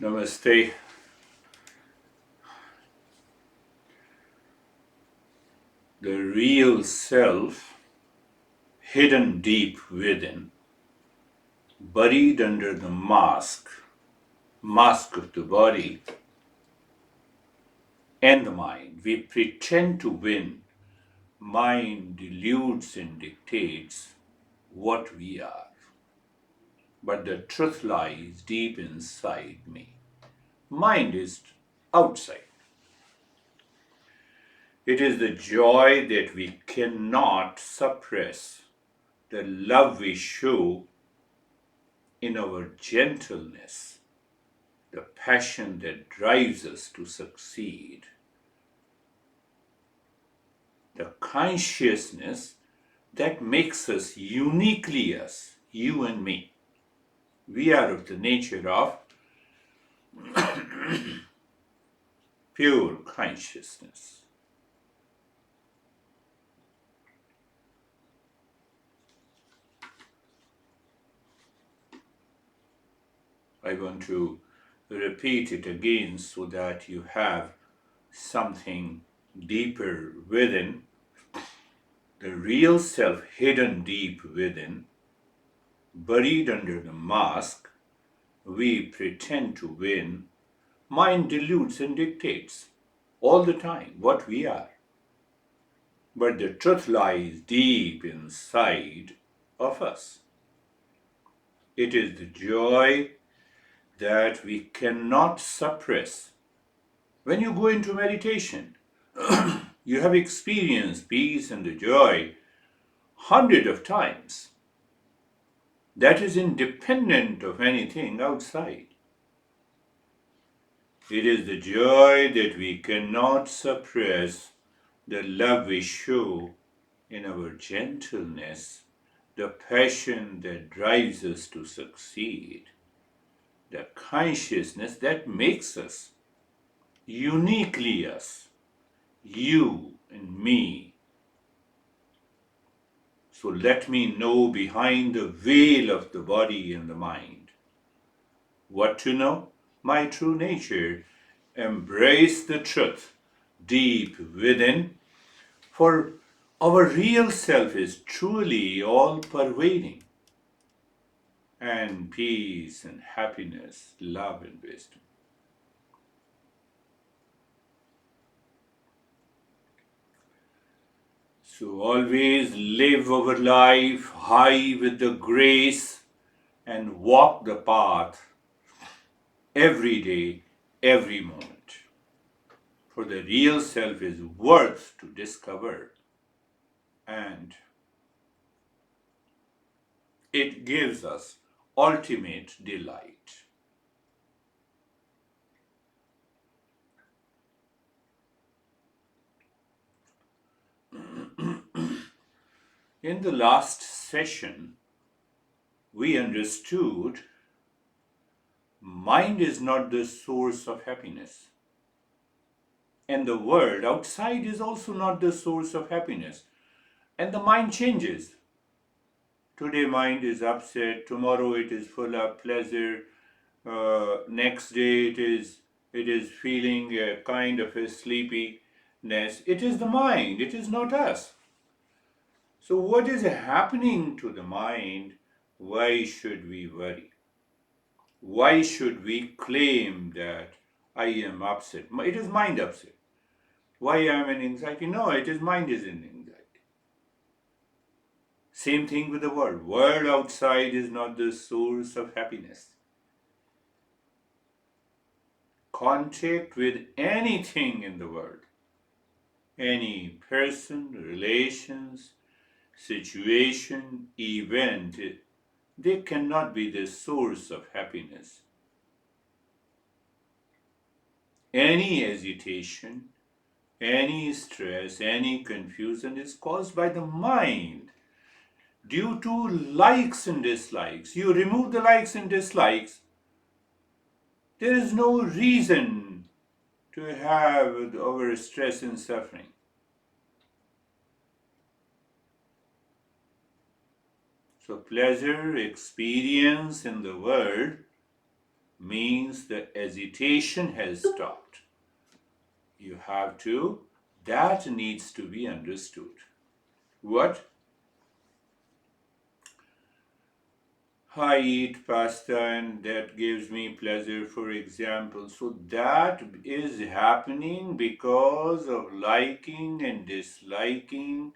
Namaste. The real self, hidden deep within, buried under the mask of the body and the mind. We pretend to win. Mind deludes and dictates what we are. But the truth lies deep inside me. Mind is outside. It is the joy that we cannot suppress, the love we show in our gentleness, the passion that drives us to succeed, the consciousness that makes us uniquely us, you and me. We are of the nature of pure consciousness. I want to repeat it again so that you have something deeper within, the real self hidden deep within, buried under the mask we pretend to win. Mind deludes and dictates all the time what we are. But the truth lies deep inside of us. It is the joy that we cannot suppress. When you go into meditation, you have experienced peace and the joy hundred of times. That is independent of anything outside. It is the joy that we cannot suppress, the love we show in our gentleness, the passion that drives us to succeed, the consciousness that makes us uniquely us, you and me. So let me know behind the veil of the body and the mind. What to know? My true nature. Embrace the truth deep within, for our real self is truly all pervading, and peace and happiness, love and wisdom. So always live our life high with the grace and walk the path every day, every moment. For the real self is worth to discover, and it gives us ultimate delight. In the last session, we understood mind is not the source of happiness, and the world outside is also not the source of happiness. And the mind changes. Today, mind is upset. Tomorrow, it is full of pleasure. Next day, it is feeling a kind of a sleepiness. It is the mind. It is not us. So, what is happening to the mind? Why should we worry? Why should we claim that I am upset? It is mind upset. Why I am in anxiety? No, it is mind is in anxiety. Same thing with the world. World outside is not the source of happiness. Contact with anything in the world, any person, relations, situation, event, they cannot be the source of happiness. Any agitation, any stress, any confusion is caused by the mind due to likes and dislikes. You remove the likes and dislikes, there is no reason to have our stress and suffering. So, pleasure, experience in the world means the hesitation has stopped. You have to, that needs to be understood. What? I eat pasta and that gives me pleasure, for example. So that is happening because of liking and disliking.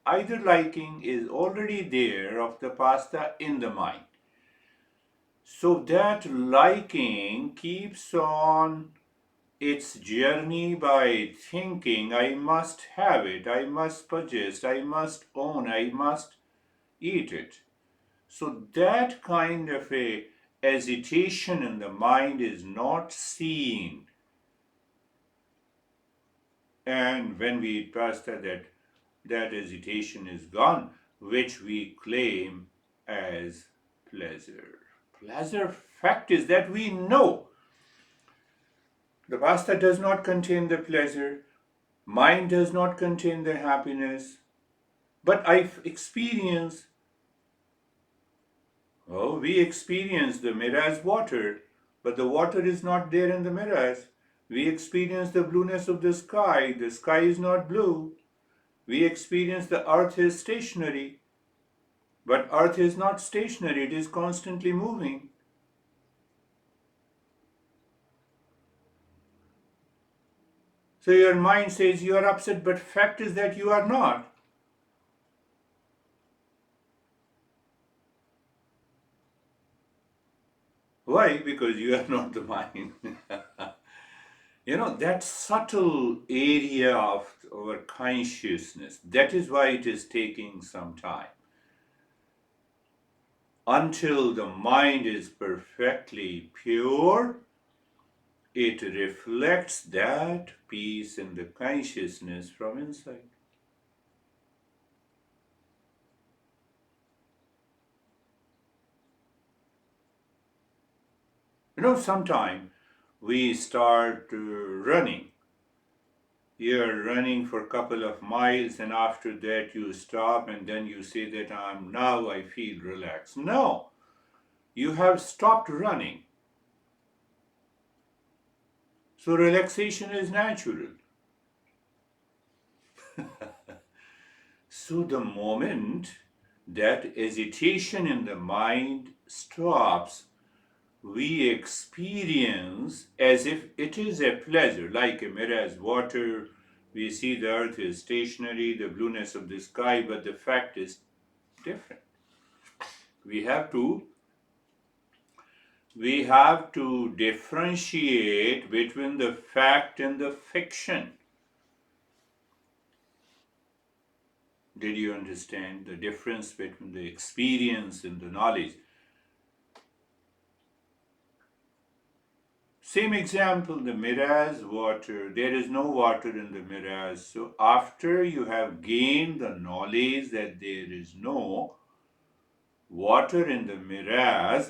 Either liking is already there of the pasta in the mind. So that liking keeps on its journey by thinking, I must have it, I must purchase, I must own, I must eat it. So that kind of a hesitation in the mind is not seen. And when we eat pasta, that hesitation is gone, which we claim as pleasure. Pleasure fact is that we know the pasta does not contain the pleasure, mind does not contain the happiness, but I've experienced, oh, we experience the mirage water, but the water is not there in the mirage. We experience the blueness of the sky is not blue. We experience the earth is stationary, but earth is not stationary, it is constantly moving. So your mind says you are upset, but fact is that you are not. Why? Because you are not the mind. That subtle area of our consciousness, that is why it is taking some time. Until the mind is perfectly pure, it reflects that peace in the consciousness from inside. Sometime we start running. You're running for a couple of miles, and after that you stop, and then you say that I feel relaxed. No, you have stopped running. So relaxation is natural. So the moment that hesitation in the mind stops, we experience as if it is a pleasure, like a mirage water. We see the earth is stationary, the blueness of the sky, but the fact is different. We have to we have to differentiate between the fact and the fiction. Did you understand the difference between the experience and the knowledge? Same example, the mirage water. There is no water in the mirage. So after you have gained the knowledge that there is no water in the mirage,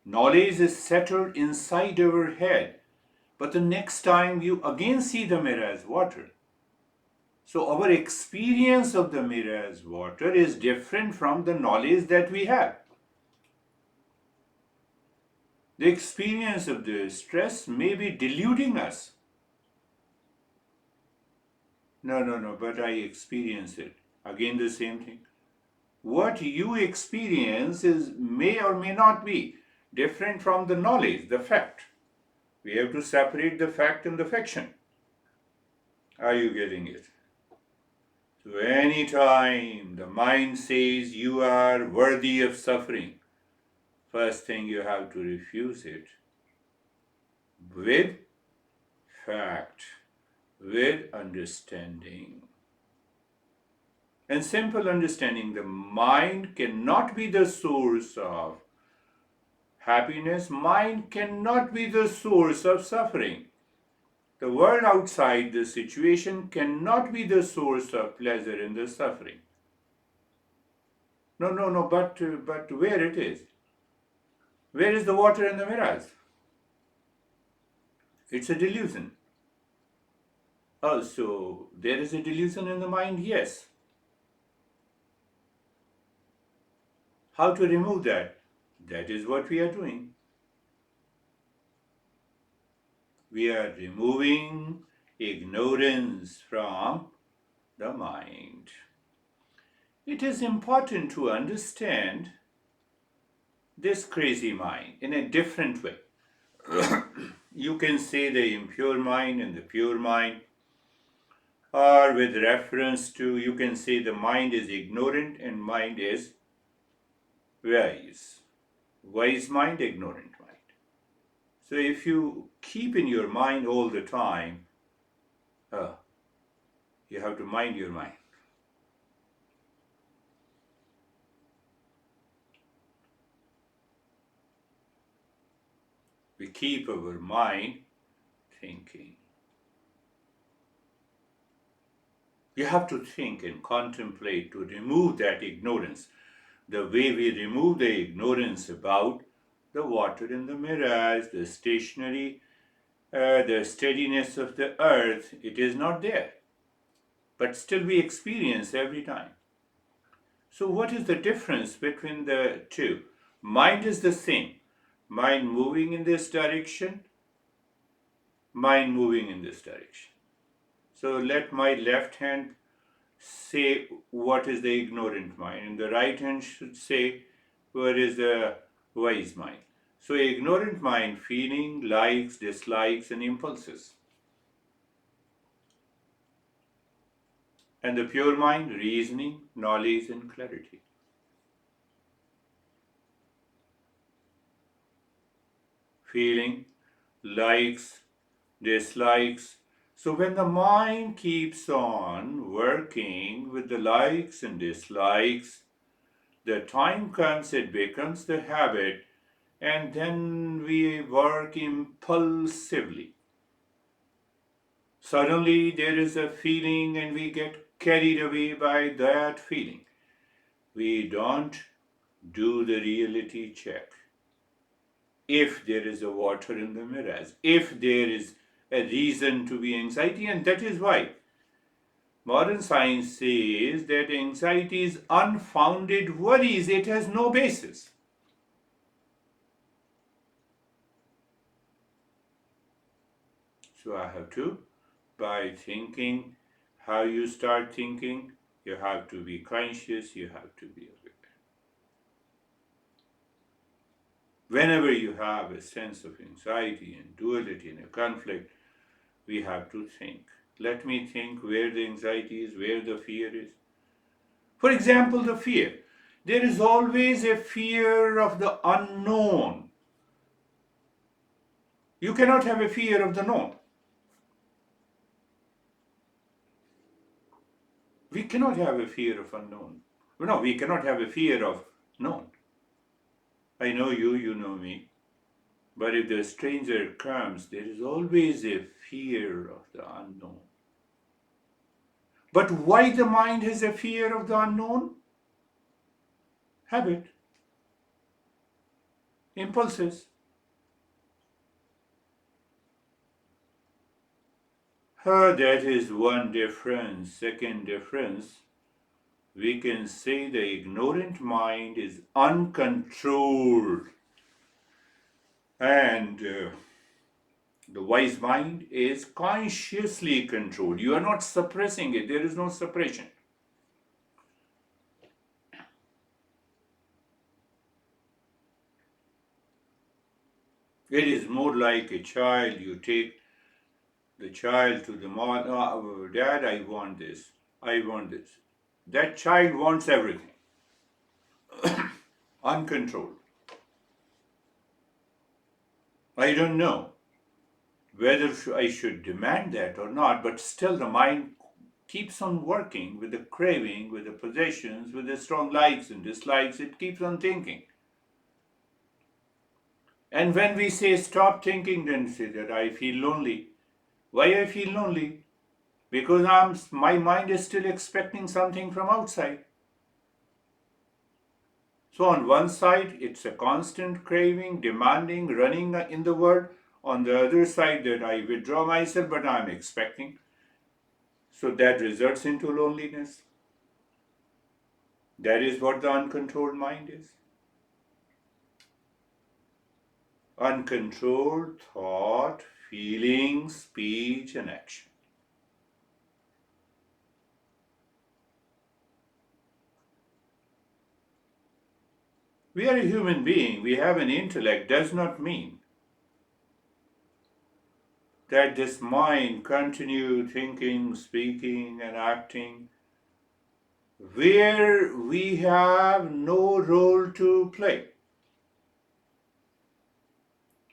knowledge is settled inside our head. But the next time you again see the mirage water. So our experience of the mirage water is different from the knowledge that we have. The experience of the stress may be deluding us. No, but I experience it. Again, the same thing. What you experience is may or may not be different from the knowledge, the fact. We have to separate the fact and the fiction. Are you getting it? So, anytime the mind says you are worthy of suffering, first thing you have to refuse it with fact, with understanding. And simple understanding, the mind cannot be the source of happiness, mind cannot be the source of suffering. The world outside the situation cannot be the source of pleasure in the suffering. No, but where it is? Where is the water in the mirage? It's a delusion. Oh, so there is a delusion in the mind? Yes. How to remove that? That is what we are doing. We are removing ignorance from the mind. It is important to understand this crazy mind in a different way. You can say the impure mind and the pure mind, or with reference to, you can say the mind is ignorant and mind is wise. Wise mind, ignorant mind. So if you keep in your mind all the time, uh, you have to mind your mind. We keep our mind thinking. You have to think and contemplate to remove that ignorance. The way we remove the ignorance about the water in the mirage, the stationary, the steadiness of the earth, it is not there. But still we experience every time. So, what is the difference between the two? Mind is the same. Mind moving in this direction, mind moving in this direction. So, let my left hand say what is the ignorant mind, and the right hand should say what is the wise mind. So, ignorant mind, feeling, likes, dislikes, and impulses. And the pure mind, reasoning, knowledge, and clarity. Feeling, likes, dislikes. So when the mind keeps on working with the likes and dislikes, the time comes it becomes the habit, and then we work impulsively. Suddenly there is a feeling and we get carried away by that feeling. We don't do the reality check. If there is a water in the mirrors, if there is a reason to be anxiety, and that is why modern science says that anxiety is unfounded worries, it has no basis. So I have to, by thinking, how you start thinking, you have to be conscious, you have to be aware. Whenever you have a sense of anxiety and duality and a conflict, we have to think. Let me think where the anxiety is, where the fear is. For example, the fear. There is always a fear of the unknown. You cannot have a fear of the known. We cannot have a fear of unknown. No, we cannot have a fear of known. I know you, you know me. But if the stranger comes, there is always a fear of the unknown. But why the mind has a fear of the unknown? Habit, impulses. That is one difference. Second difference, we can say the ignorant mind is uncontrolled, and the wise mind is consciously controlled. You are not suppressing it, there is no suppression. It is more like a child. You take the child to the mother, oh, Dad, I want this, I want this. That child wants everything, uncontrolled. I don't know whether I should demand that or not, but still the mind keeps on working with the craving, with the possessions, with the strong likes and dislikes. It keeps on thinking. And when we say stop thinking, then say that I feel lonely. Why I feel lonely? Because my mind is still expecting something from outside. So on one side, it's a constant craving, demanding, running in the world. On the other side, that I withdraw myself, but I'm expecting. So that results into loneliness. That is what the uncontrolled mind is. Uncontrolled thought, feeling, speech, and action. We are a human being, we have an intellect, does not mean that this mind continue thinking, speaking, and acting where we have no role to play.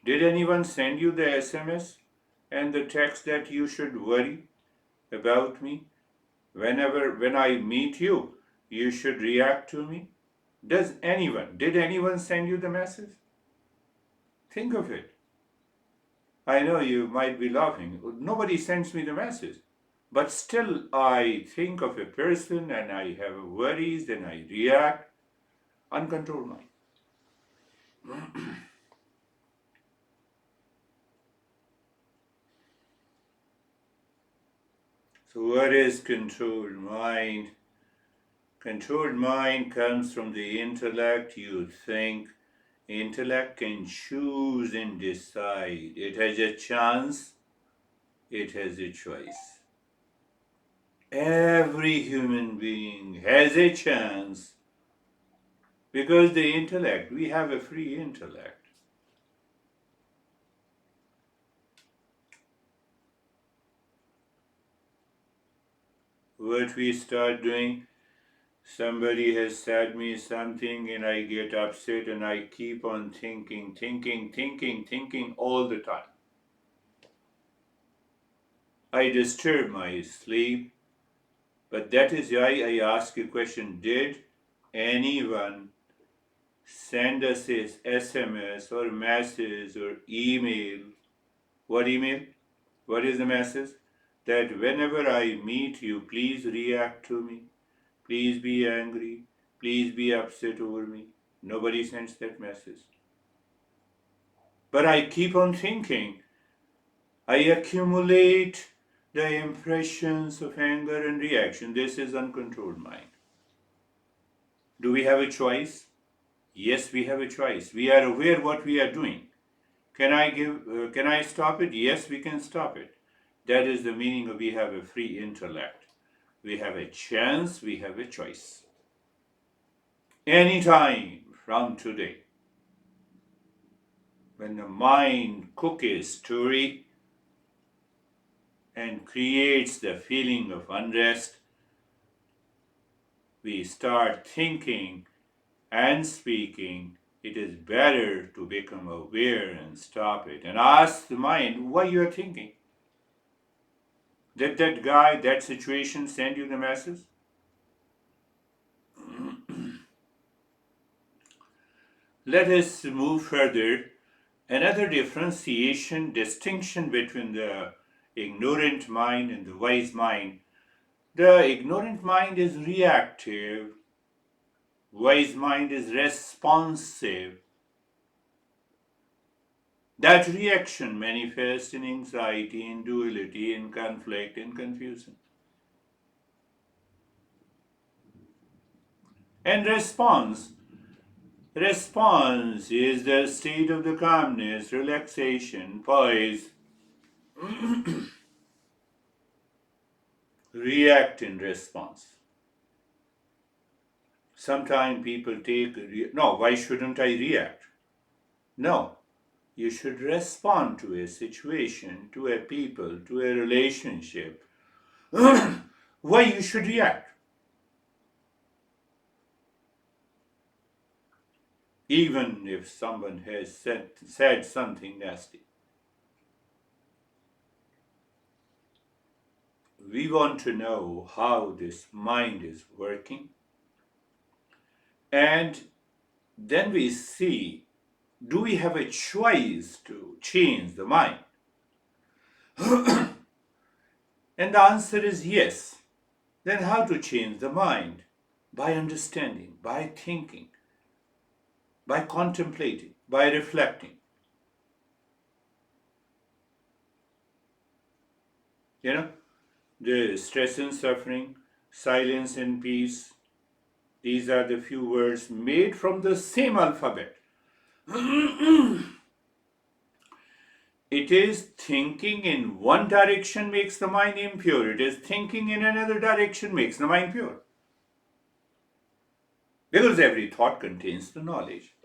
Did anyone send you the SMS and the text that you should worry about me? When I meet you, you should react to me? Did anyone send you the message? Think of it. I know you might be laughing. Nobody sends me the message. But still, I think of a person and I have worries and I react. Uncontrolled mind. So, what is controlled mind? Controlled mind comes from the intellect. You think intellect can choose and decide. It has a chance, it has a choice. Every human being has a chance because the intellect, we have a free intellect. What we start doing, somebody has said me something and I get upset and I keep on thinking all the time. I disturb my sleep, but that is why I ask a question. Did anyone send us a SMS or message or email? What email? What is the message? That whenever I meet you, please react to me. Please be angry. Please be upset over me. Nobody sends that message. But I keep on thinking. I accumulate the impressions of anger and reaction. This is uncontrolled mind. Do we have a choice? Yes, we have a choice. We are aware what we are doing. Can I stop it? Yes, we can stop it. That is the meaning of we have a free intellect. We have a chance, we have a choice. Anytime from today, when the mind cooks a story and creates the feeling of unrest, we start thinking and speaking, it is better to become aware and stop it and ask the mind why you are thinking. Did that guy, that situation send you the message? Let us move further. Another differentiation, distinction between the ignorant mind and the wise mind. The ignorant mind is reactive, wise mind is responsive. That reaction manifests in anxiety, in duality, in conflict, in confusion. And response is the state of the calmness, relaxation, poise. React in response. Sometimes people no, why shouldn't I react? No, you should respond to a situation, to a people, to a relationship. Why you should react? Even if someone has said something nasty. We want to know how this mind is working, and then we see, do we have a choice to change the mind? And the answer is yes. Then how to change the mind? By understanding, by thinking, by contemplating, by reflecting. You know, the stress and suffering, silence and peace, these are the few words made from the same alphabet. It is thinking in one direction makes the mind impure. It is thinking in another direction makes the mind pure. Because every thought contains the knowledge.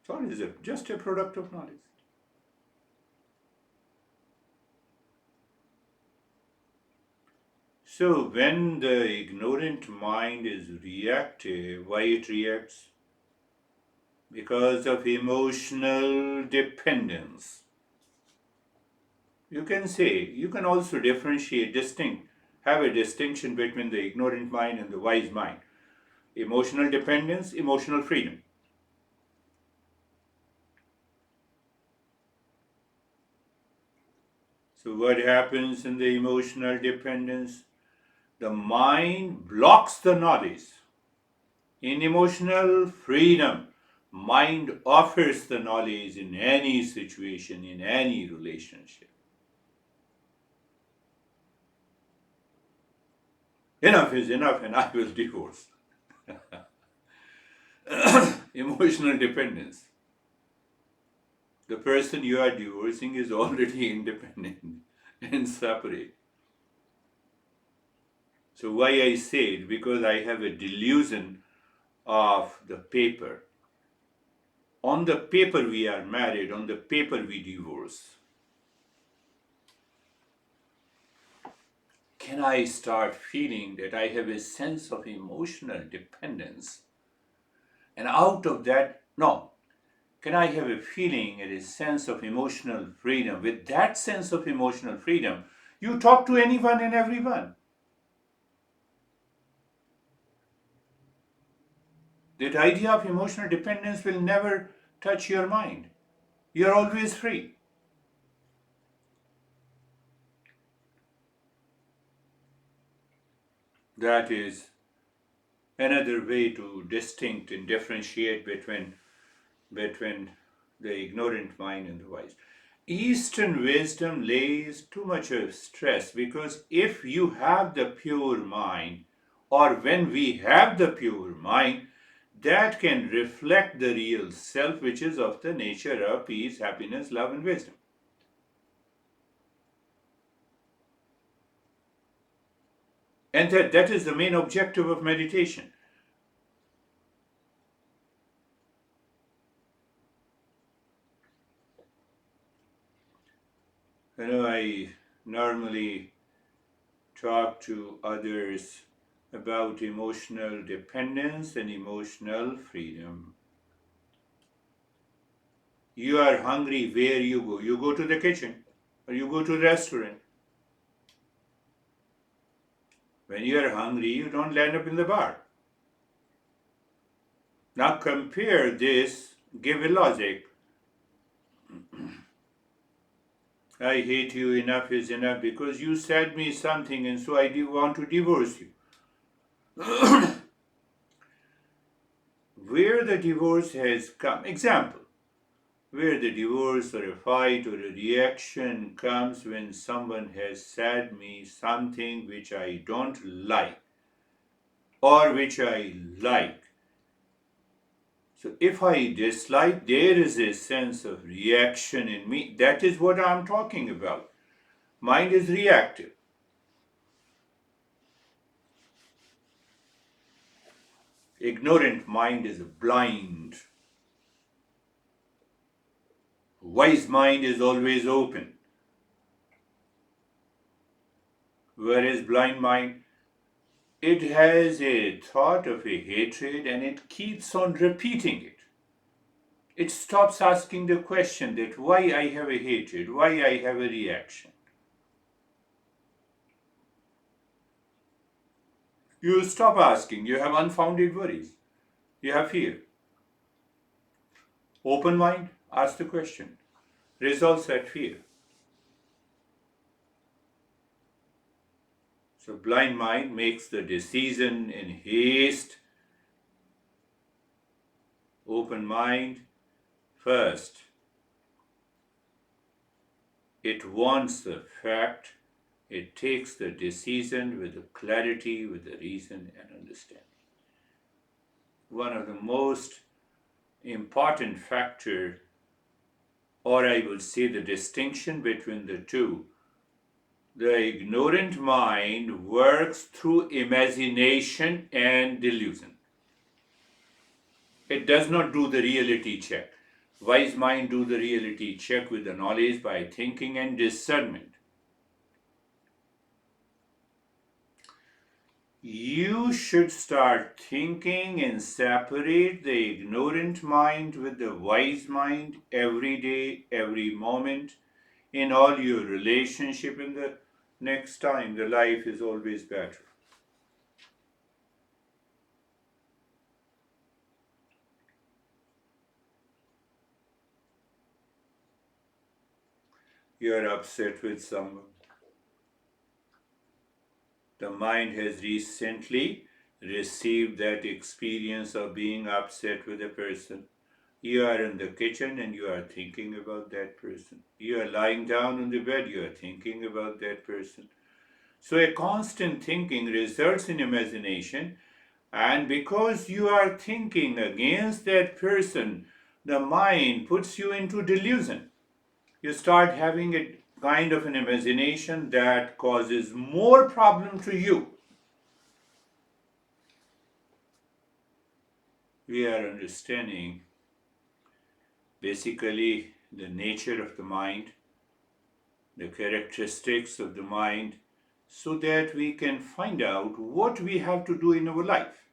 Thought is just a product of knowledge. So when the ignorant mind is reactive, why it reacts? Because of emotional dependence. You can also differentiate, have a distinction between the ignorant mind and the wise mind. Emotional dependence, emotional freedom. So, what happens in the emotional dependence? The mind blocks the knowledge. In emotional freedom, mind offers the knowledge in any situation, in any relationship. Enough is enough, and I will divorce. Emotional dependence. The person you are divorcing is already independent and separate. So, why I say it? Because I have a delusion of the paper. On the paper, we are married, on the paper, we divorce. Can I start feeling that I have a sense of emotional dependence? And out of that, no. Can I have a feeling and a sense of emotional freedom? With that sense of emotional freedom, you talk to anyone and everyone. That idea of emotional dependence will never touch your mind. You're always free. That is another way to distinct and differentiate between the ignorant mind and the wise. Eastern wisdom lays too much of stress because if you have the pure mind, or when we have the pure mind, that can reflect the real self, which is of the nature of peace, happiness, love, and wisdom. And that is the main objective of meditation. I normally talk to others about emotional dependence and emotional freedom. You are hungry, where you go? You go to the kitchen or you go to the restaurant. When you are hungry, you don't land up in the bar. Now compare this, give a logic. I hate you, enough is enough because you said me something and so I do want to divorce you. Where the divorce has come, example, where the divorce or a fight or a reaction comes when someone has said me something which I don't like or which I like. So if I dislike, there is a sense of reaction in me. That is what I'm talking about. Mind is reactive. Ignorant mind is blind. Wise mind is always open. Whereas blind mind, it has a thought of a hatred and it keeps on repeating it. It stops asking the question that why I have a hatred, why I have a reaction. You stop asking, you have unfounded worries, you have fear. Open mind, ask the question, resolves that fear. So blind mind makes the decision in haste. Open mind, first, it wants the fact, it takes the decision with the clarity, with the reason and understanding. One of the most important factor or I would say the distinction between the two. The ignorant mind works through imagination and delusion. It does not do the reality check. Wise mind do the reality check with the knowledge by thinking and discernment. You should start thinking and separate the ignorant mind with the wise mind every day, every moment, in all your relationship. In the next time, the life is always better. You are upset with someone. The mind has recently received that experience of being upset with a person. You are in the kitchen and you are thinking about that person. You are lying down on the bed, you are thinking about that person. So, a constant thinking results in imagination, and because you are thinking against that person, the mind puts you into delusion. You start having a kind of an imagination that causes more problem to you. We are understanding basically the nature of the mind, the characteristics of the mind, so that we can find out what we have to do in our life,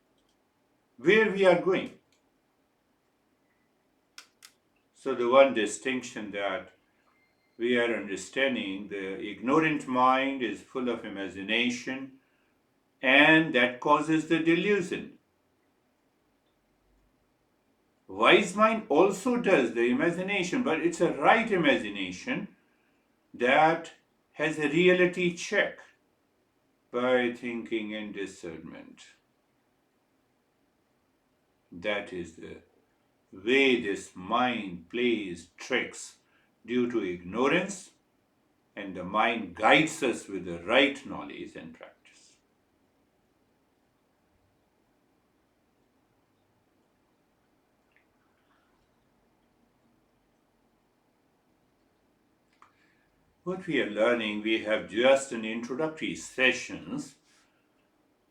where we are going. So, the one distinction that we are understanding, the ignorant mind is full of imagination, and that causes the delusion. Wise mind also does the imagination, but it's a right imagination that has a reality check by thinking and discernment. That is the way this mind plays tricks due to ignorance, and the mind guides us with the right knowledge and practice. What we are learning, we have just an introductory sessions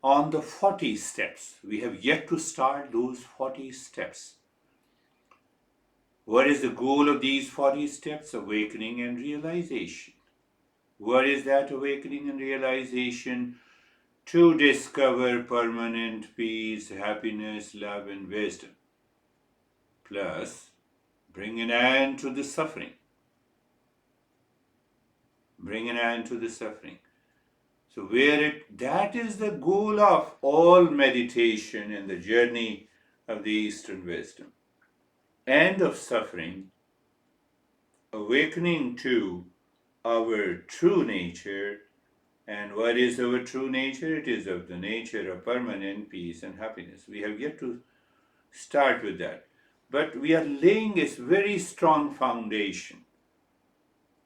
on the 40 steps. We have yet to start those 40 steps. What is the goal of these 40 steps? Awakening and realization. What is that awakening and realization? To discover permanent peace, happiness, love, and wisdom. Plus, bring an end to the suffering. Bring an end to the suffering. So, that is the goal of all meditation and the journey of the Eastern wisdom. End of suffering, awakening to our true nature. And what is our true nature? It is of the nature of permanent peace and happiness. We have yet to start with that. But we are laying a very strong foundation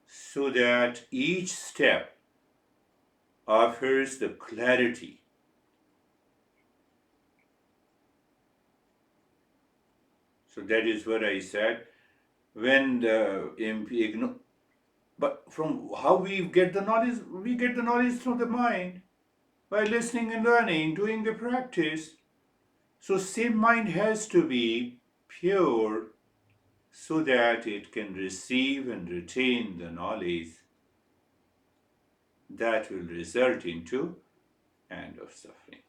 so that each step offers the clarity. So that is what I said. When but from how we get the knowledge, we get the knowledge through the mind by listening and learning, doing the practice. So same mind has to be pure so that it can receive and retain the knowledge that will result into end of suffering.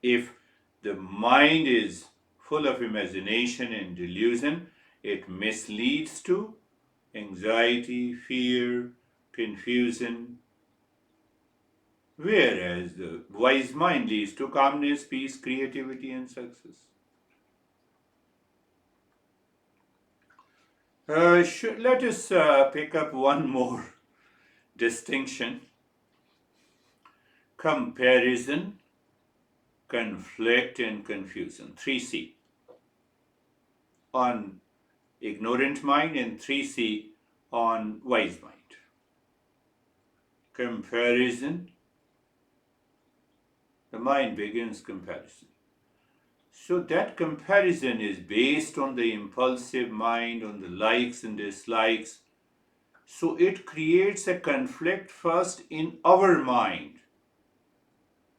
If the mind is full of imagination and delusion, it misleads to anxiety, fear, confusion, whereas the wise mind leads to calmness, peace, creativity, and success. Let us pick up one more distinction: comparison, conflict, and confusion. 3C on ignorant mind and 3C on wise mind. Comparison, the mind begins comparison. So that comparison is based on the impulsive mind, on the likes and dislikes. So it creates a conflict first in our mind.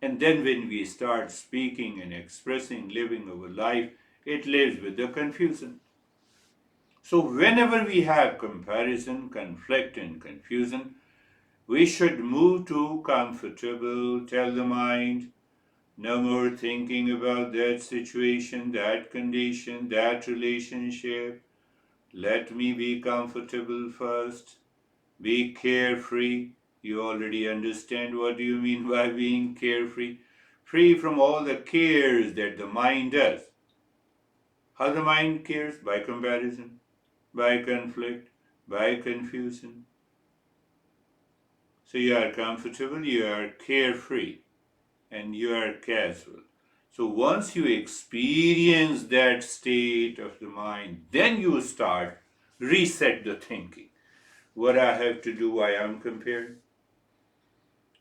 And then when we start speaking and expressing, living our life, it lives with the confusion. So whenever we have comparison, conflict, and confusion, we should move to comfortable, tell the mind, no more thinking about that situation, that condition, that relationship. Let me be comfortable first. Be carefree. You already understand what do you mean by being carefree. Free from all the cares that the mind does. How the mind cares? By comparison, by conflict, by confusion. So you are comfortable, you are carefree, and you are casual. So once you experience that state of the mind, then you start reset the thinking. What I have to do, why I'm comparing?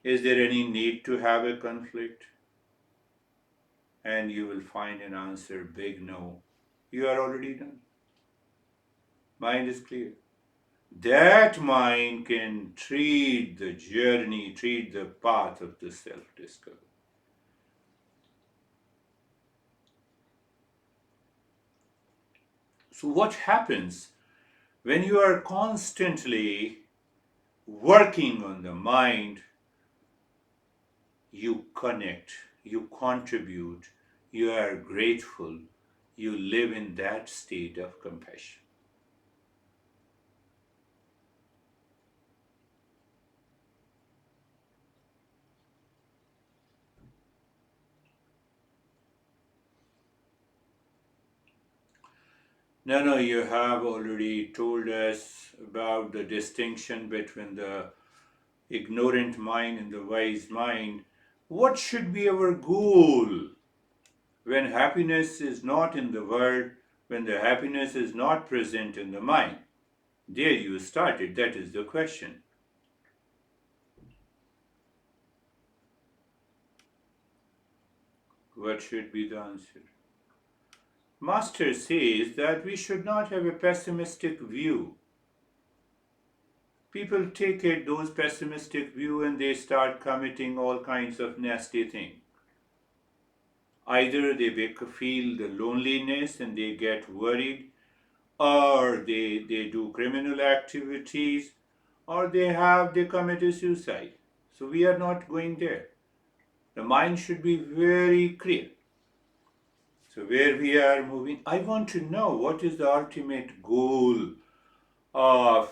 Is there any need to have a conflict? And you will find an answer, big no. You are already done. Mind is clear. That mind can treat the journey, treat the path of the self discovery. So, what happens when you are constantly working on the mind? You connect, you contribute, you are grateful, you live in that state of compassion. No, no, you have already told us about the distinction between the ignorant mind and the wise mind. What should be our goal when happiness is not in the world, when the happiness is not present in the mind? There you started, that is the question. What should be the answer? Master says that we should not have a pessimistic view. People take it, those pessimistic view, and they start committing all kinds of nasty things. Either they feel the loneliness and they get worried, or they do criminal activities, or they commit a suicide. So we are not going there. The mind should be very clear. So where we are moving, I want to know what is the ultimate goal of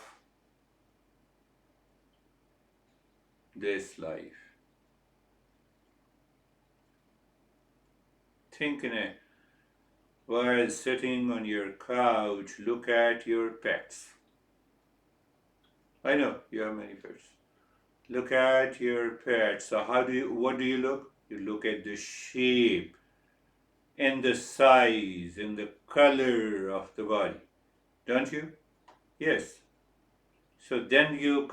this life. Think in a while sitting on your couch, look at your pets. I know you have many pets. Look at your pets. So what do you look? You look at the shape and the size and the color of the body, don't you? Yes. So then you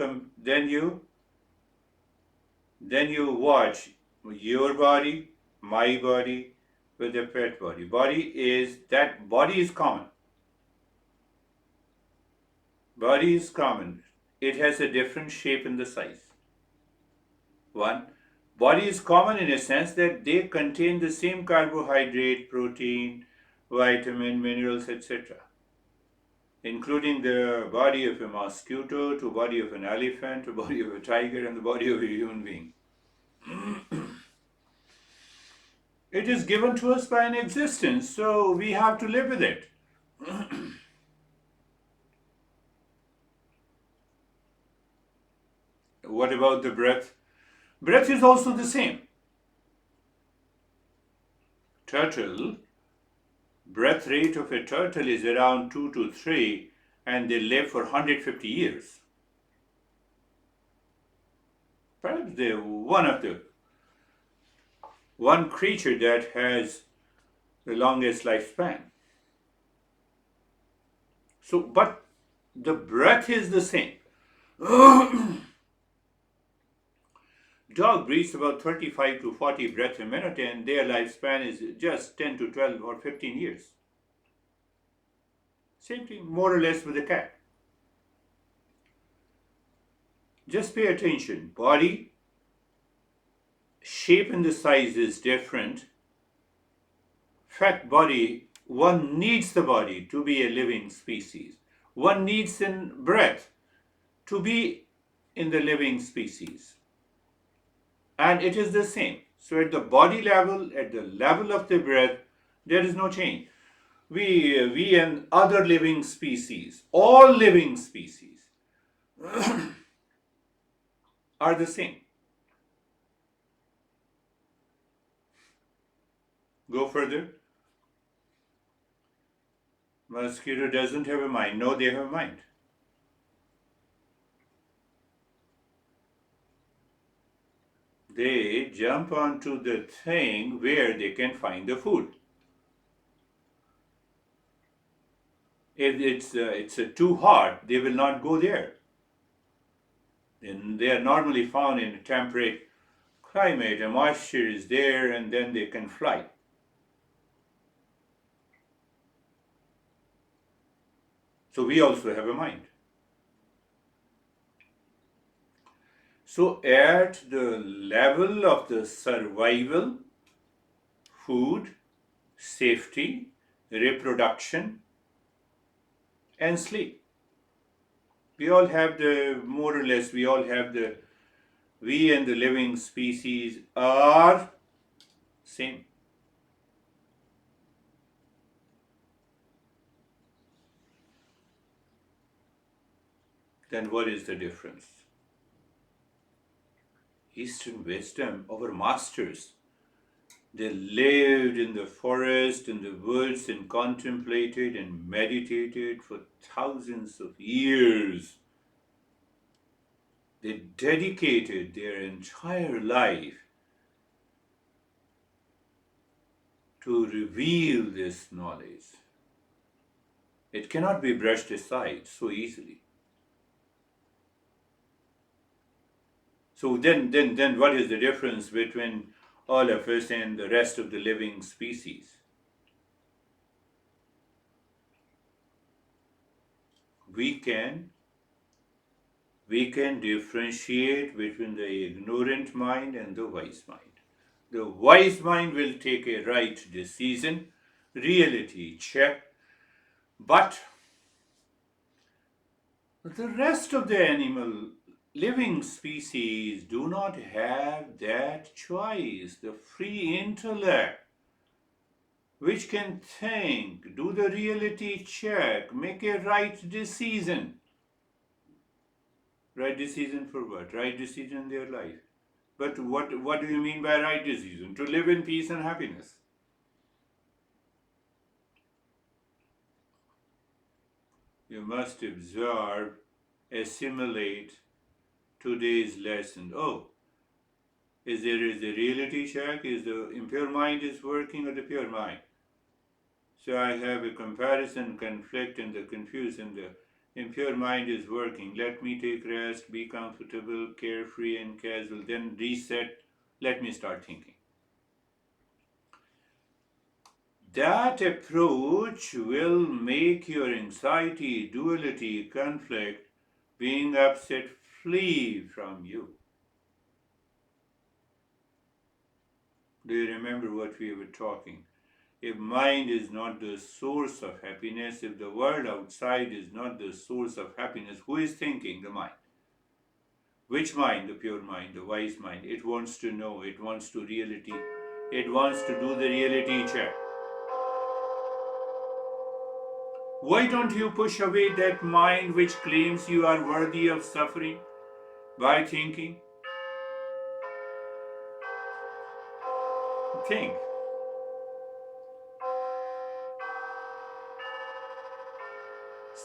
watch your body, my body, with the pet body. Body is common. Body is common. It has a different shape and the size. One, body is common in a sense that they contain the same carbohydrate, protein, vitamin, minerals, etc., including the body of a mosquito, to body of an elephant, to body of a tiger, and the body of a human being. It is given to us by an existence, so we have to live with it. What about the breath? Breath is also the same. Turtle, breath rate of a turtle is around 2 to 3, and they live for 150 years. Perhaps they're one creature that has the longest lifespan. So, but the breath is the same. Dog breathes about 35 to 40 breaths a minute and their lifespan is just 10 to 12 or 15 years. Same thing, more or less with a cat. Just pay attention. Body shape and the size is different. Fact, body, one needs the body to be a living species. One needs in breath to be in the living species. And it is the same. So at the body level, at the level of the breath, there is no change. We and other living species, all living species, are the same. Go further. Mosquito doesn't have a mind. No, they have a mind. They jump onto the thing where they can find the food. If it's too hot, they will not go there. And they are normally found in a temperate climate. The moisture is there, and then they can fly. So we also have a mind. So at the level of the survival, food, safety, reproduction, and sleep, we all have the, more or less, we all have the, we and the living species are same. Then what is the difference? Eastern wisdom, our masters, they lived in the forest, in the woods, and contemplated and meditated for thousands of years. They dedicated their entire life to reveal this knowledge. It cannot be brushed aside so easily. So then what is the difference between all of us and the rest of the living species? We can differentiate between the ignorant mind and the wise mind. The wise mind will take a right decision, reality check, but the rest of the animal living species do not have that choice, the free intellect, which can think, do the reality check, make a right decision. Right decision for what? Right decision in their life. But what do you mean by right decision? To live in peace and happiness. You must absorb, assimilate today's lesson. Oh, is the reality check? Is the impure mind is working or the pure mind? So I have a comparison, conflict, and the confusion. The impure mind is working. Let me take rest, be comfortable, carefree, and casual. Then reset. Let me start thinking. That approach will make your anxiety, duality, conflict, being upset flee from you. Do you remember what we were talking? If mind is not the source of happiness, if the world outside is not the source of happiness, who is thinking? The mind. Which mind? The pure mind, the wise mind. It wants to know, it wants to reality, it wants to do the reality check. Why don't you push away that mind which claims you are worthy of suffering by thinking? Think.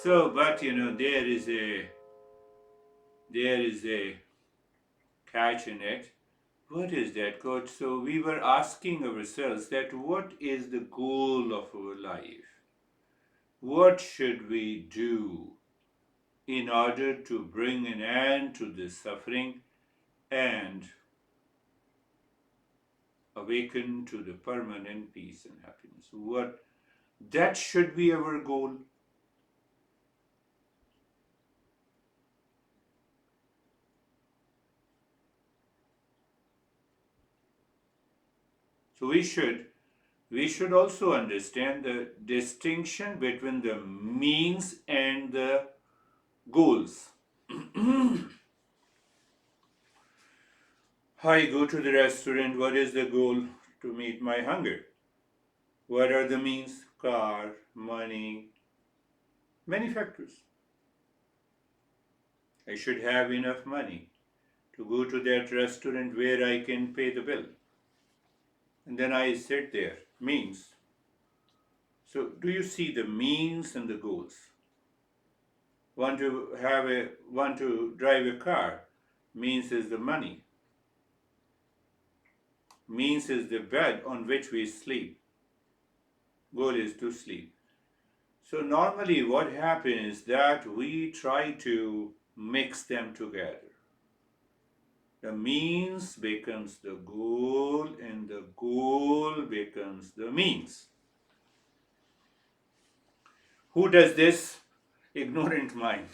So, but there is a catch in it. What is that, coach? So we were asking ourselves that what is the goal of our life? What should we do in order to bring an end to this suffering and awaken to the permanent peace and happiness. What that should be our goal. So we should also understand the distinction between the means and the goals. I go to the restaurant. What is the goal? To meet my hunger. What are the means? Car, money, many factors. I should have enough money to go to that restaurant where I can pay the bill. And then I sit there. Means. So, do you see the means and the goals? Want to drive a car. Means is the money. Means is the bed on which we sleep. Goal is to sleep. So normally what happens that we try to mix them together. The means becomes the goal and the goal becomes the means. Who does this? Ignorant mind.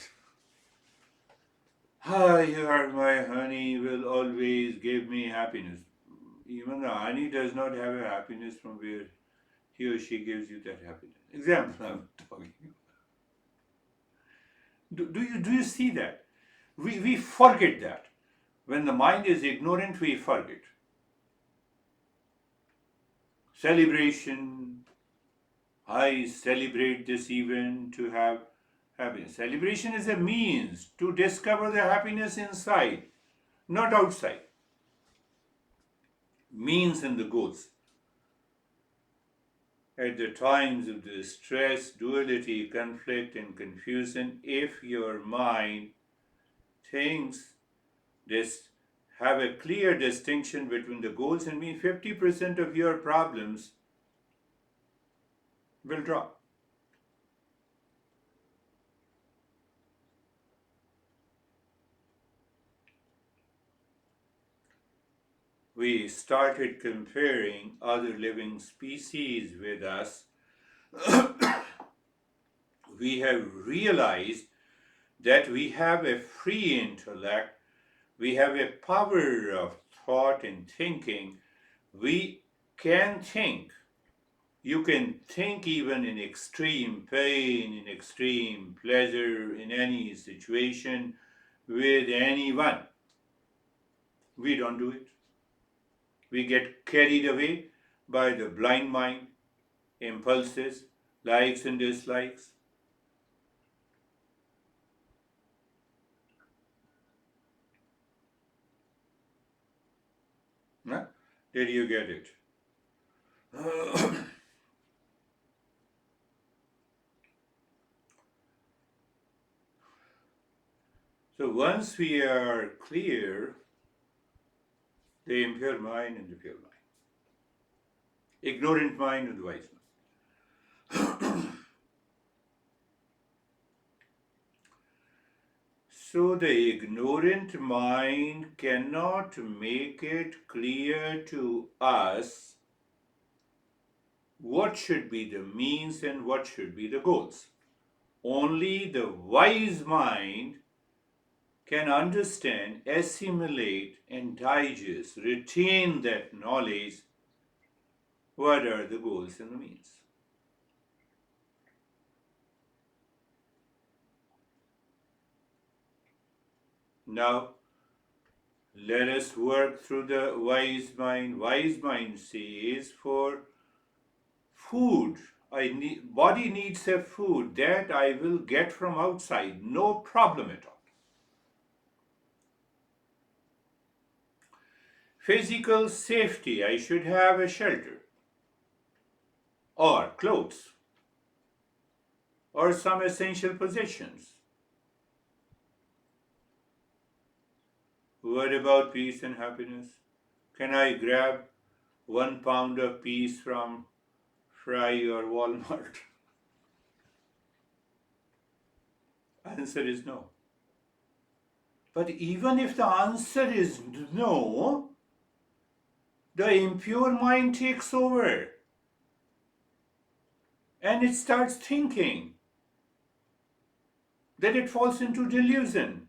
Ah, you are my honey, will always give me happiness. Even the honey does not have a happiness from where he or she gives you that happiness. Example I'm talking. Do you see that? We forget that. When the mind is ignorant, we forget. Celebration. I celebrate this event to have happiness. Celebration is a means to discover the happiness inside, not outside. Means and the goals. At the times of the stress, duality, conflict, and confusion, if your mind thinks this, have a clear distinction between the goals and means, 50% of your problems will drop. We started comparing other living species with us, we have realized that we have a free intellect, we have a power of thought and thinking. We can think. You can think even in extreme pain, in extreme pleasure, in any situation with anyone. We don't do it. We get carried away by the blind mind, impulses, likes and dislikes. Huh? Did you get it? So once we are clear, the impure mind and the pure mind, ignorant mind and the wise mind. So the ignorant mind cannot make it clear to us what should be the means and what should be the goals. Only the wise mind can understand, assimilate, and digest, retain that knowledge. What are the goals and the means? Now, let us work through the wise mind. Wise mind says, for food, body needs a food that I will get from outside, no problem at all. Physical safety, I should have a shelter or clothes or some essential possessions. What about peace and happiness? Can I grab 1 pound of peace from Fry or Walmart? Answer is no. But even if the answer is no, the impure mind takes over and it starts thinking that it falls into delusion.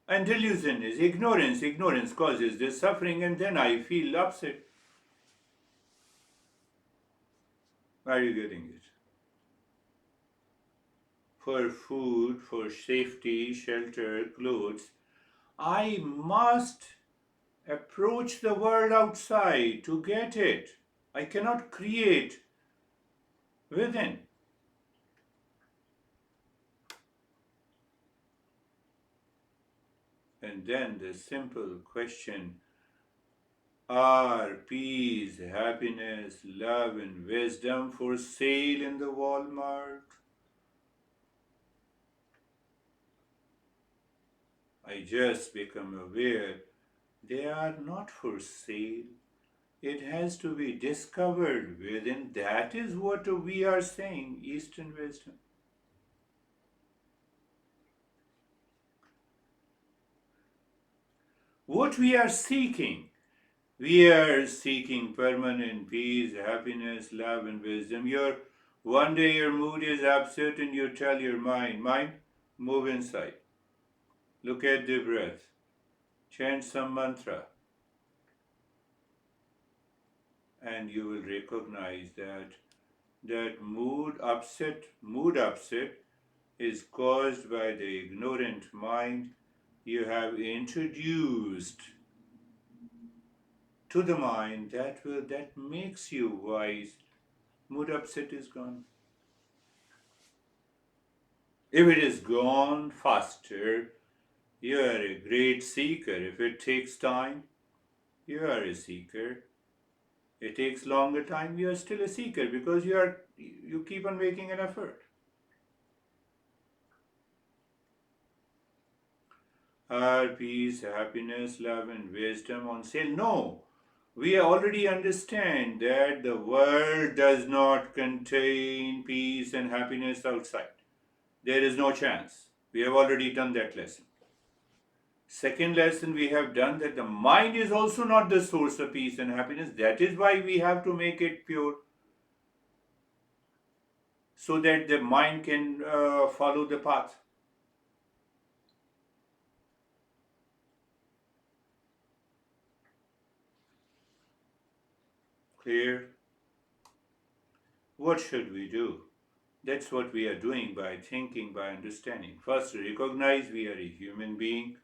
And delusion is ignorance. Ignorance causes this suffering, and then I feel upset. Are you getting it? For food, for safety, shelter, clothes, I must approach the world outside to get it. I cannot create within. And then the simple question: are peace, happiness, love, and wisdom for sale in the Walmart? I just become aware they are not for sale. It has to be discovered within. That is what we are saying, Eastern wisdom. What we are seeking permanent peace, happiness, love, and wisdom. One day your mood is upset and you tell your mind, move inside. Look at the breath. Chant some mantra, and you will recognize that mood upset is caused by the ignorant mind you have introduced to the mind that makes you wise. Mood upset is gone. If it is gone faster, you are a great seeker. If it takes time, you are a seeker. It takes longer time, you are still a seeker because you keep on making an effort. Are peace, happiness, love, and wisdom on sale? No. We already understand that the world does not contain peace and happiness outside. There is no chance. We have already done that lesson. Second lesson, we have done that the mind is also not the source of peace and happiness. That is why we have to make it pure so that the mind can follow the path. Clear? What should we do? That's what we are doing by thinking, by understanding. First, recognize we are a human being,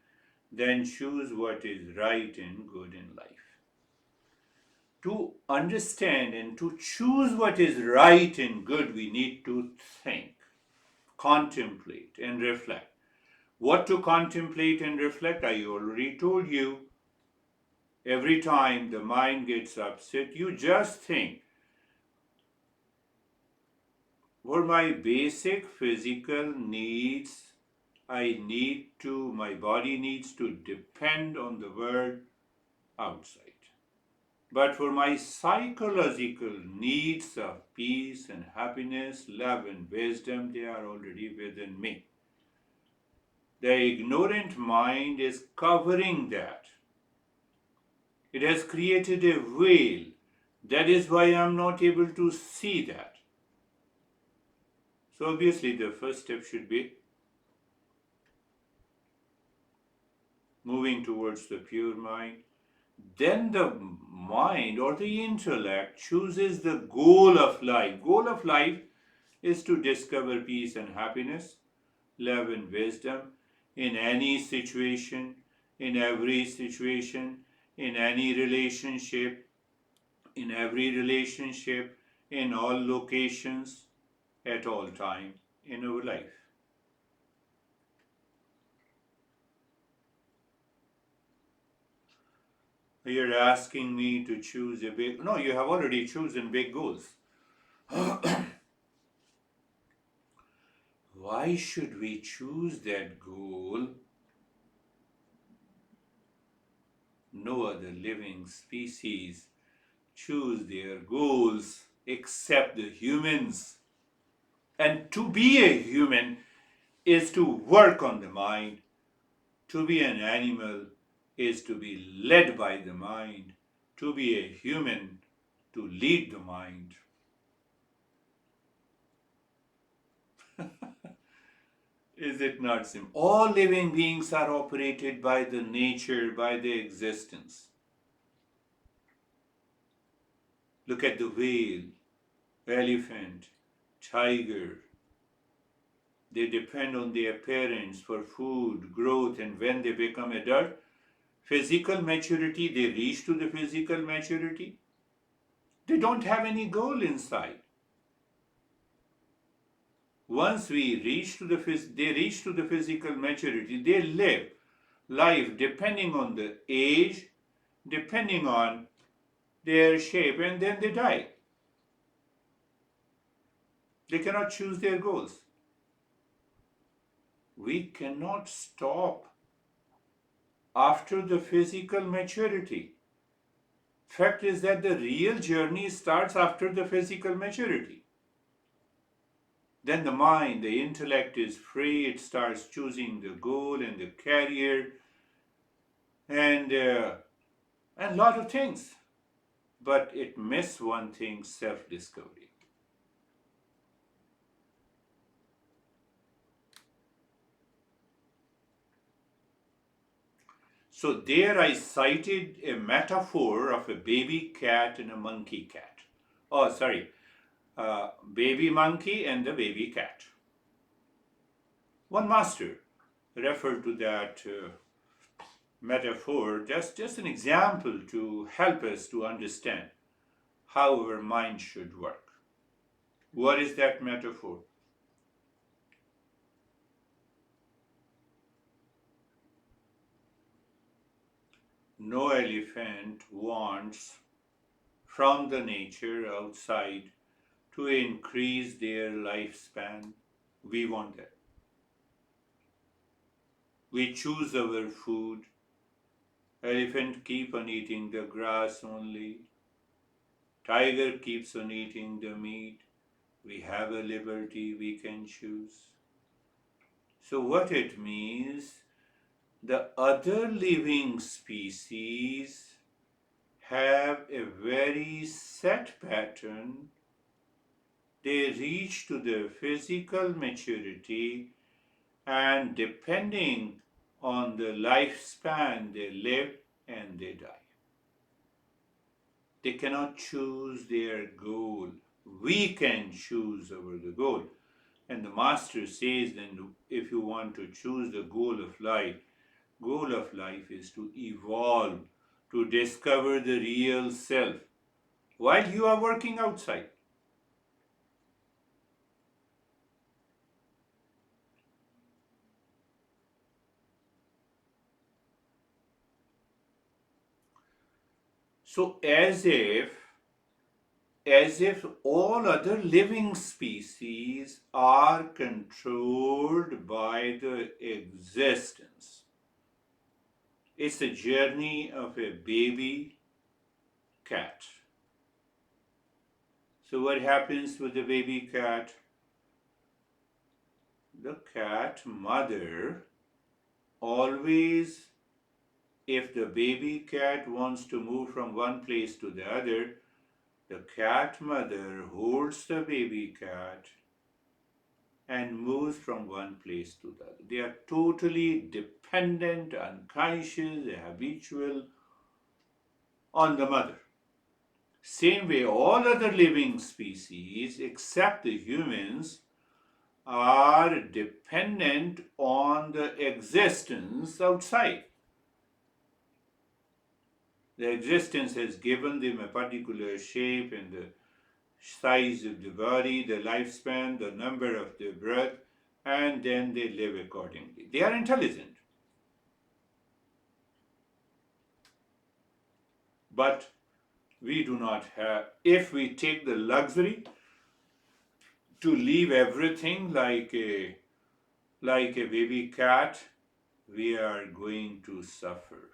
then choose what is right and good in life. To understand and to choose what is right and good, we need to think, contemplate, and reflect. What to contemplate and reflect, I already told you. Every time the mind gets upset, you just think, for my basic physical needs, my body needs to depend on the world outside. But for my psychological needs of peace and happiness, love and wisdom, they are already within me. The ignorant mind is covering that. It has created a veil. That is why I am not able to see that. So obviously the first step should be moving towards the pure mind. Then the mind or the intellect chooses the goal of life. Goal of life is to discover peace and happiness, love and wisdom in any situation, in every situation, in any relationship, in every relationship, in all locations, at all time in our life. You're asking me to choose a big. No, you have already chosen big goals. Why should we choose that goal? No other living species choose their goals except the humans. And to be a human is to work on the mind. To be an animal is to be led by the mind, to be a human, to lead the mind. Is it not simple? All living beings are operated by the nature, by the existence. Look at the whale, elephant, tiger. They depend on their parents for food, growth, and when they become adult, physical maturity, they reach to the physical maturity. They don't have any goal inside. Once we reach to they reach to the physical maturity, they live life depending on the age, depending on their shape, and then they die. They cannot choose their goals. We cannot stop after the physical maturity. Fact is that the real journey starts after the physical maturity. Then the mind, the intellect is free, it starts choosing the goal and the career and a lot of things. But it misses one thing, self discovery. So there I cited a metaphor of a baby cat and a monkey cat. Oh, sorry, baby monkey and the baby cat. One master referred to that metaphor, just an example to help us to understand how our mind should work. What is that metaphor? No elephant wants from the nature outside to increase their lifespan. We want that. We choose our food. Elephant keep on eating the grass only. Tiger keeps on eating the meat. We have a liberty, we can choose. So what it means, the other living species have a very set pattern. They reach to the physical maturity, and depending on the lifespan they live and they die. They cannot choose their goal. We can choose our the goal. And the master says then if you want to choose the goal of life is to evolve, to discover the real self while you are working outside. So as if all other living species are controlled by the existence. It's a journey of a baby cat. So, what happens with the baby cat? The cat mother always, if the baby cat wants to move from one place to the other, the cat mother holds the baby cat and moves from one place to the other. They are totally dependent, unconscious, habitual on the mother. Same way, all other living species, except the humans, are dependent on the existence outside. The existence has given them a particular shape and the size of the body, the lifespan, the number of their breath, and then they live accordingly. They are intelligent. But we do not have, if we take the luxury to leave everything like a baby cat, we are going to suffer.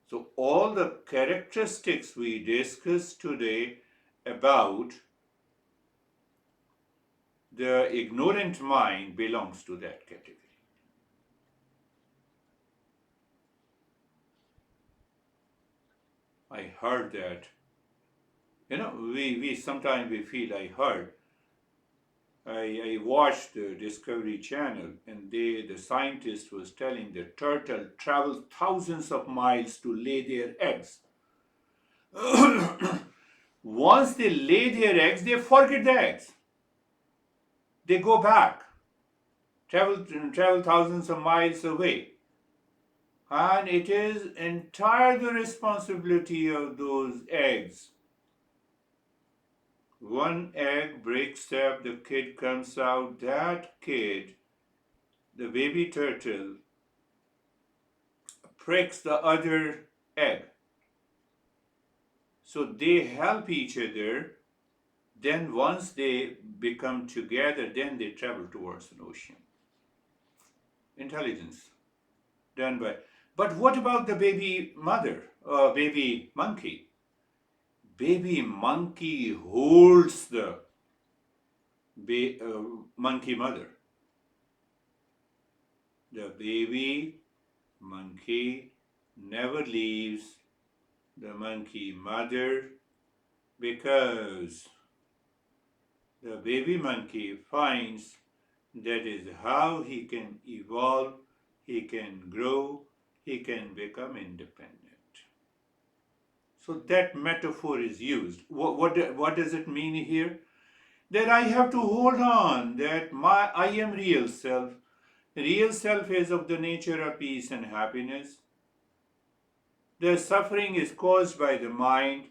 So, all the characteristics we discussed today about the ignorant mind belongs to that category. I heard that. We sometimes we feel I heard. I watched the Discovery Channel, and the scientist was telling the turtle travel thousands of miles to lay their eggs. Once they lay their eggs, they forget the eggs. They go back, travel thousands of miles away, and it is entire the responsibility of those eggs. One egg breaks up, the kid comes out. That kid, the baby turtle, pricks the other egg. So they help each other. Then once they become together, then they travel towards an ocean. Intelligence done by. But what about the baby mother, baby monkey? Baby monkey holds the monkey mother. The baby monkey never leaves the monkey mother because the baby monkey finds that is how he can evolve, he can grow, he can become independent. So that metaphor is used. What does it mean here? That I have to hold on, that I am real self. Real self is of the nature of peace and happiness. The suffering is caused by the mind.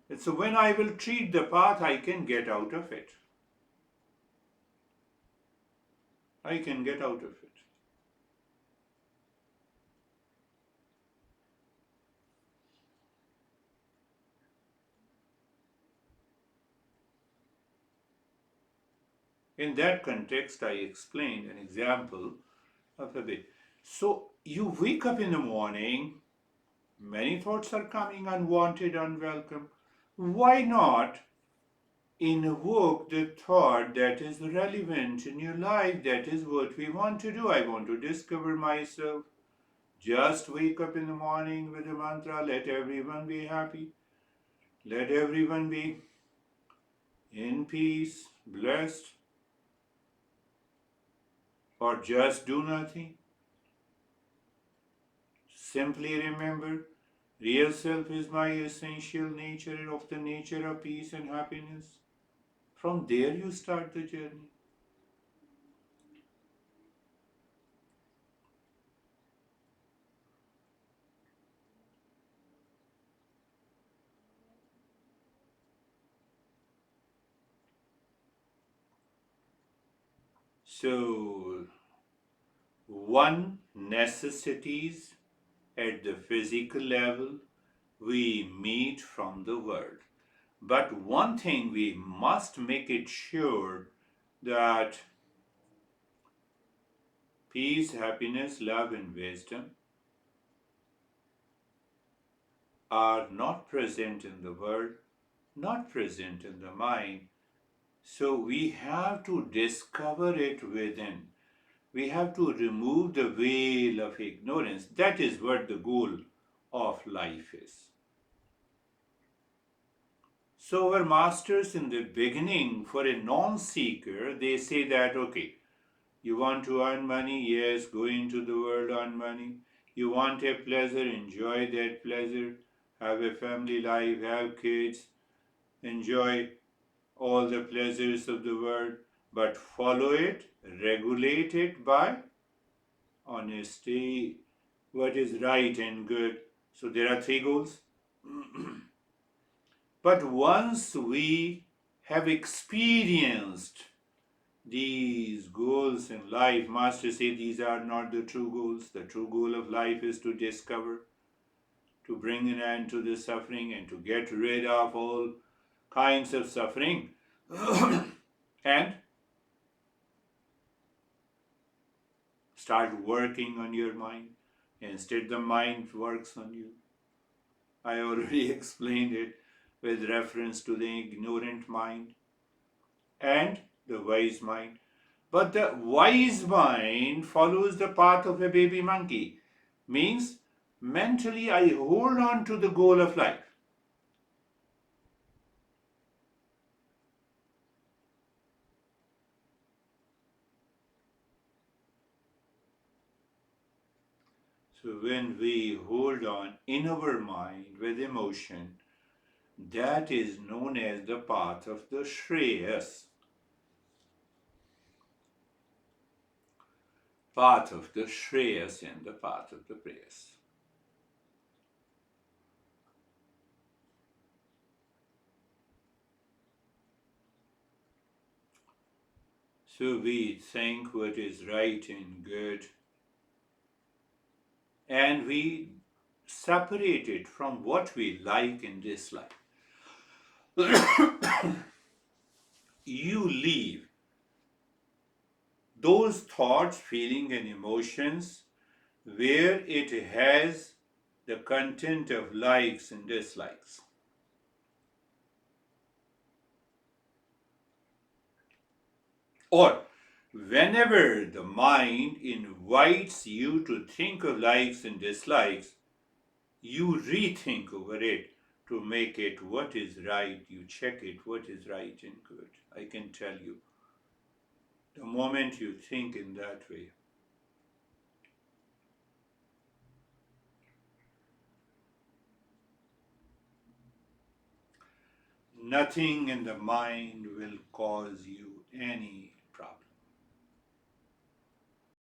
And so when I will treat the path, I can get out of it. I can get out of it. In that context, I explained an example of a bit. So you wake up in the morning, many thoughts are coming, unwanted, unwelcome. Why not invoke the thought that is relevant in your life? That is what we want to do. I want to discover myself. Just wake up in the morning with a mantra, let everyone be happy, let everyone be in peace, blessed, or just do nothing. Simply remember, real self is my essential nature of the nature of peace and happiness. From there you start the journey. So, one, necessities at the physical level we meet from the world. But one thing we must make it sure that peace, happiness, love, and wisdom are not present in the world, not present in the mind. So we have to discover it within. We have to remove the veil of ignorance. That is what the goal of life is. So, our masters in the beginning, for a non seeker, they say that, okay, you want to earn money? Yes, go into the world, earn money. You want a pleasure? Enjoy that pleasure. Have a family life, have kids, enjoy all the pleasures of the world, but follow it, regulate it by honesty, what is right and good. So there are three goals. But once we have experienced these goals in life, Master say these are not the true goals. The true goal of life is to discover, to bring an end to the suffering and to get rid of all kinds of suffering. And start working on your mind. Instead, the mind works on you. I already explained it with reference to the ignorant mind and the wise mind. But the wise mind follows the path of a baby monkey. Means mentally I hold on to the goal of life. So when we hold on in our mind with emotion, that is known as the path of the Shreyas. Path of the Shreyas and the path of the Preyas. So we think what is right and good, and we separate it from what we like and dislike. You leave those thoughts, feelings, and emotions where it has the content of likes and dislikes. Or whenever the mind invites you to think of likes and dislikes, you rethink over it to make it what is right. You check it, what is right and good. I can tell you, the moment you think in that way, nothing in the mind will cause you any